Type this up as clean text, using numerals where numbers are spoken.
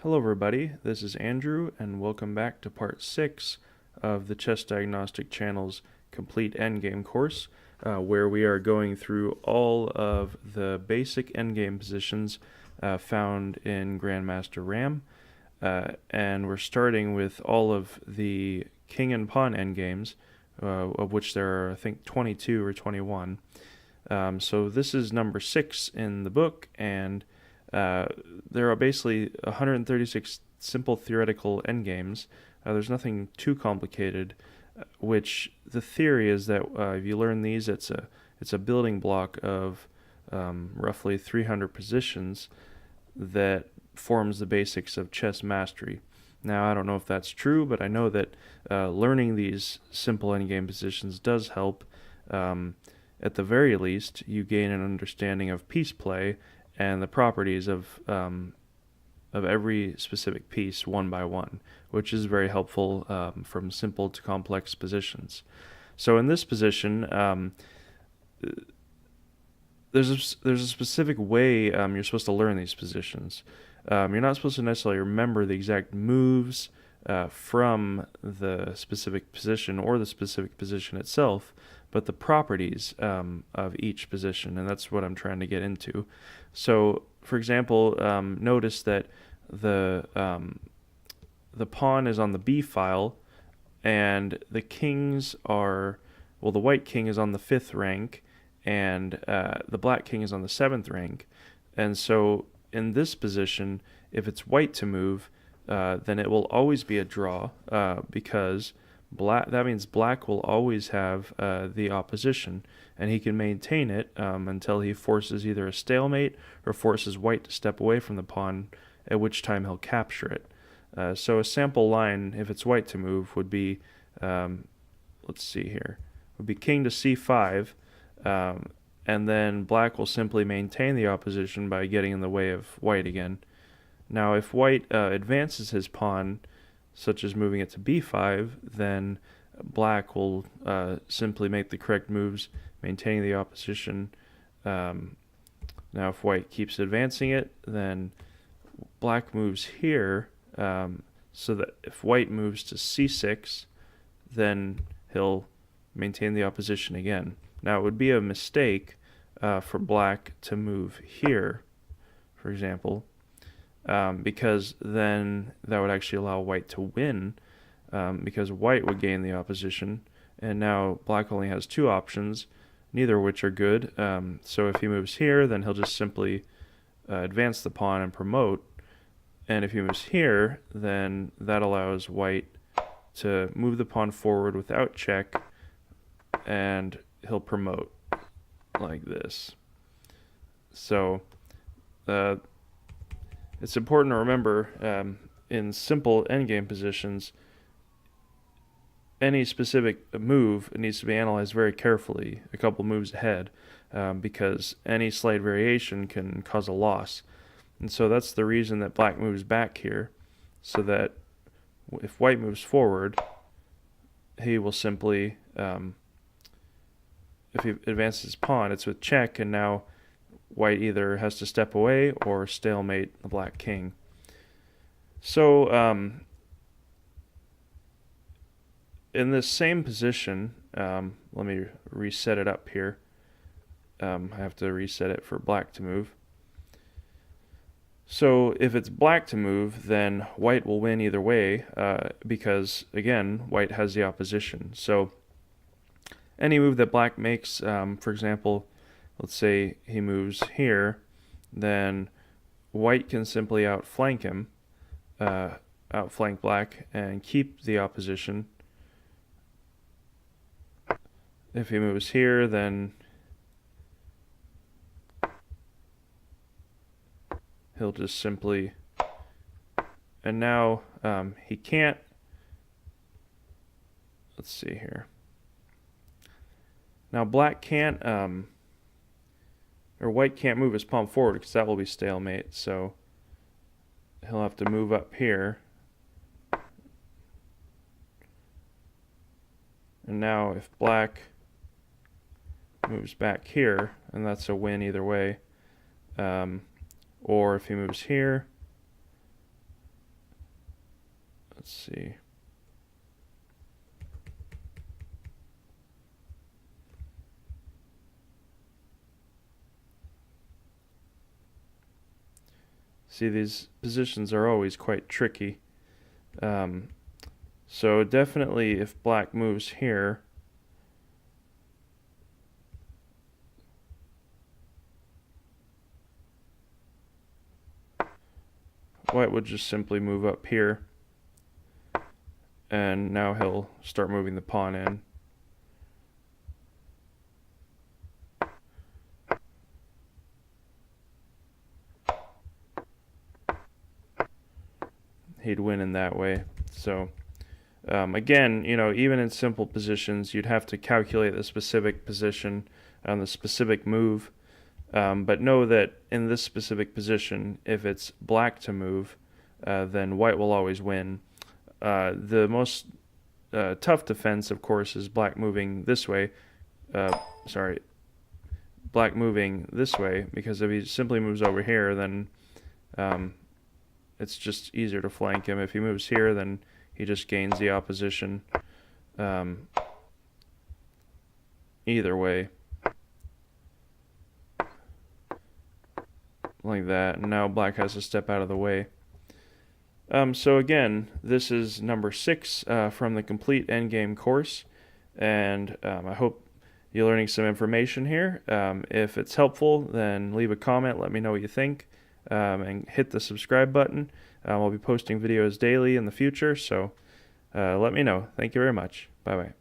Hello everybody, this is Andrew and welcome back to part 6 of the Chess Diagnostic Channel's complete endgame course, where we are going through all of the basic endgame positions found in Grandmaster RAM, and we're starting with all of the king and pawn endgames, of which there are I think 22 or 21. So this is number 6 in the book, and there are basically 136 simple theoretical endgames. There's nothing too complicated, which the theory is that if you learn these, it's a building block of roughly 300 positions that forms the basics of chess mastery. Now, I don't know if that's true, but I know that learning these simple endgame positions does help. At the very least, you gain an understanding of piece play and the properties of every specific piece one by one, which is very helpful from simple to complex positions. So in this position, there's a specific way you're supposed to learn these positions. You're not supposed to necessarily remember the exact moves from the specific position or the specific position itself, but the properties of each position, and that's what I'm trying to get into. So, for example, notice that the pawn is on the B file, and the kings are, well, the white king is on the 5th rank, and the black king is on the 7th rank. And so, in this position, if it's white to move, then it will always be a draw because that means black will always have the opposition, and he can maintain it until he forces either a stalemate or forces white to step away from the pawn, at which time he'll capture it. So a sample line, if it's white to move, would be, let's see here, would be king to c5, and then black will simply maintain the opposition by getting in the way of white again. Now, if white advances his pawn, such as moving it to b5, then black will simply make the correct moves, maintaining the opposition. Now, if white keeps advancing it, then black moves here, so that if white moves to c6, then he'll maintain the opposition again. Now, it would be a mistake for black to move here, for example, because then that would actually allow white to win, because white would gain the opposition, and now black only has 2 options, neither of which are good. So if he moves here, then he'll just simply advance the pawn and promote, and if he moves here, then that allows white to move the pawn forward without check, and he'll promote like this. So it's important to remember in simple endgame positions, any specific move needs to be analyzed very carefully, a couple moves ahead, because any slight variation can cause a loss. And so that's the reason that black moves back here, so that if white moves forward, he will simply, if he advances his pawn, it's with check, and now white either has to step away or stalemate the black king. So in this same position, let me reset it up here. I have to reset it for black to move. So if it's black to move, then white will win either way, because, again, white has the opposition. So any move that black makes, for example, let's say he moves here, then white can simply outflank him, outflank black, and keep the opposition. If he moves here, then he'll just simply, and now he can't, let's see here. Now black can't, or white can't move his pawn forward because that will be stalemate, so he'll have to move up here. And now if black moves back here, and that's a win either way, or if he moves here, let's see. See, these positions are always quite tricky. So definitely if black moves here, white would just simply move up here, and now he'll start moving the pawn in. He'd win in that way. So again, even in simple positions, you'd have to calculate the specific position on the specific move. But know that in this specific position, if it's black to move, then white will always win. The most tough defense, of course, is black moving this way. Black moving this way, because if he simply moves over here, then it's just easier to flank him. If he moves here, then he just gains the opposition. Either way. Like that, and now black has to step out of the way. So again, this is number 6 from the complete Endgame course, and I hope you're learning some information here. If it's helpful, then leave a comment, let me know what you think, and hit the subscribe button. I'll be posting videos daily in the future, so let me know. Thank you very much. Bye-bye.